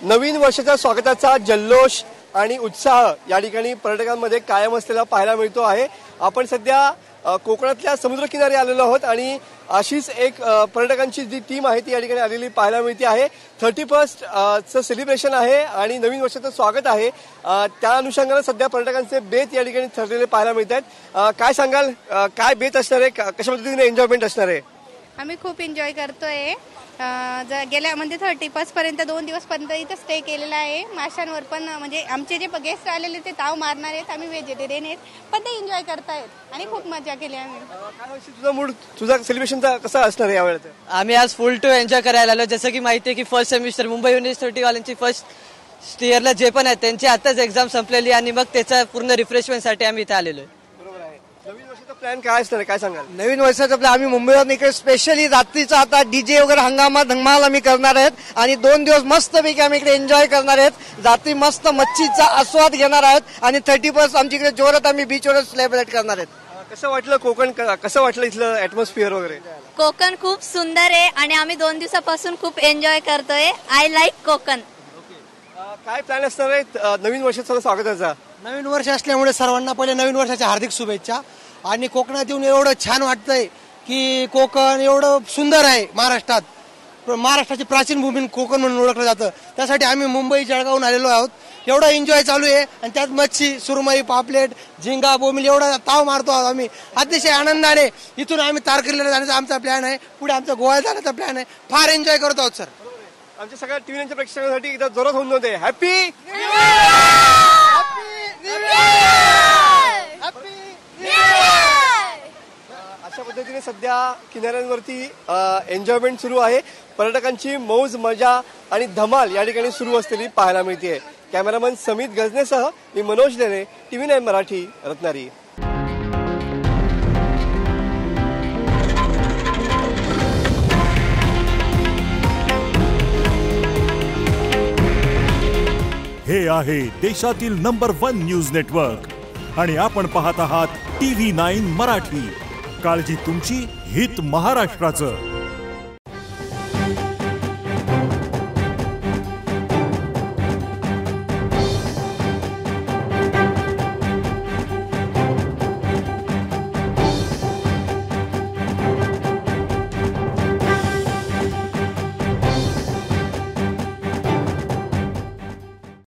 नवीन वर्षाच्या स्वागताचा जल्लोष आणि उत्साह या ठिकाणी पर्यटकांमध्ये कायम असलेला पाहायला मिळतो आहे। आपण सध्या कोकणातल्या समुद्रकिनारी आलेलो आहोत आणि अशीच एक पर्यटकांची जी टीम आहे ती या ठिकाणी आलेली पाहायला मिळते आहे। 31st चं सेलिब्रेशन आहे आणि नवीन वर्षाचं स्वागत आहे। त्या अनुषंगाने सध्या पर्यटकांचे बेत या ठिकाणी ठरलेले पाहायला मिळत आहेत। काय सांगाल, काय बेत असणार आहे, कशा पद्धतीने एन्जॉयमेंट असणार आहे? आम्ही खूप एन्जॉय करतोय। गेल्या म्हणजे 31 पर्यंत 2 दिवस पर्यंत इथे स्टे केलेला आहे। माशांवर पण म्हणजे आमचे जे गेस्ट आलेले ते ताव मारणार आहेत, आम्ही व्हेजिटेरियन आहेत पण ते एन्जॉय करतायत आणि खूप मजा केली आम्ही। काय तुझा मूड, तुझा सेलिब्रेशनचा कसा असणार आहे यावेळेस? आम्ही आज फुल टू एन्जॉय करायला आलो। जसं की माहिती आहे की फर्स्ट सेमिस्टर मुंबई युनिव्हर्सिटी वाल्यांची फर्स्ट इयरला जे पण आहेत त्यांची आताच एक्झाम संपलेली आणि मग त्याचा पूर्ण रिफ्रेशमेंटसाठी आम्ही इथे आलेलो आहे। नवीन वर्षाचा प्लॅन काय असणार आहे, काय सांगाल? नवीन वर्षाचा प्लॅन आम्ही मुंबईवर इकडे स्पेशली रात्रीचा आता डीजे वगैरे हंगामा धमाल आम्ही करणार आहेत आणि 2 दिवस मस्तपैकी आम्ही इकडे एन्जॉय करणार आहेत। रात्री मस्त मच्छीचा आस्वाद घेणार आहोत आणि 31 आमच्या इकडे जोरात आम्ही बीचवर सेलिब्रेट करणार आहेत। कसं वाटलं कोकण, कसं वाटलं इथलं ॲटमॉस्फिअर वगैरे? कोकण खूप सुंदर आहे आणि आम्ही 2 दिवसापासून खूप एन्जॉय करतोय। I like Konkan. काय प्लॅन असणार आहे नवीन वर्षाचा स्वागताचा? नवीन वर्ष असल्यामुळे सर्वांना पहिले नवीन वर्षाच्या हार्दिक शुभेच्छा। आणि कोकणात येऊन एवढं छान वाटतंय की कोकण एवढं सुंदर आहे। महाराष्ट्राची प्राचीन भूमी कोकण म्हणून ओळखलं जातं, त्यासाठी आम्ही मुंबई जळगावहून आलेलो आहोत। एवढा एन्जॉय चालू आहे आणि त्यात मच्छी, सुरमई, पापलेट, झिंगा, बोंबील एवढा ताव मारतो आहोत आम्ही अतिशय आनंदाने। इथून आम्ही तारकर्लीला जाण्याचा आमचा प्लॅन आहे, पुढे आमचा गोव्याला जाण्याचा प्लॅन आहे। फार एन्जॉय करतो आहोत सर। आमच्या सगळ्या टीव्हीच्या प्रेक्षकांसाठी एकदा जोरात होऊन जाते हॅपी अशा पद्धतीने सध्या किनाऱ्यांवरती एन्जॉयमेंट सुरू आहे। पर्यटकांची मौज मजा आणि धमाल या ठिकाणी सुरू असलेली पाहायला मिळते। कॅमेरामन समित गजनेसह मी मनोज देणे, TV9 मराठी, रत्नागिरी। हे आहे देशातील नंबर 1 न्यूज नेटवर्क आणि आपण पाहत आहात TV9 मराठी। काळजी तुमची, हित महाराष्ट्राचं।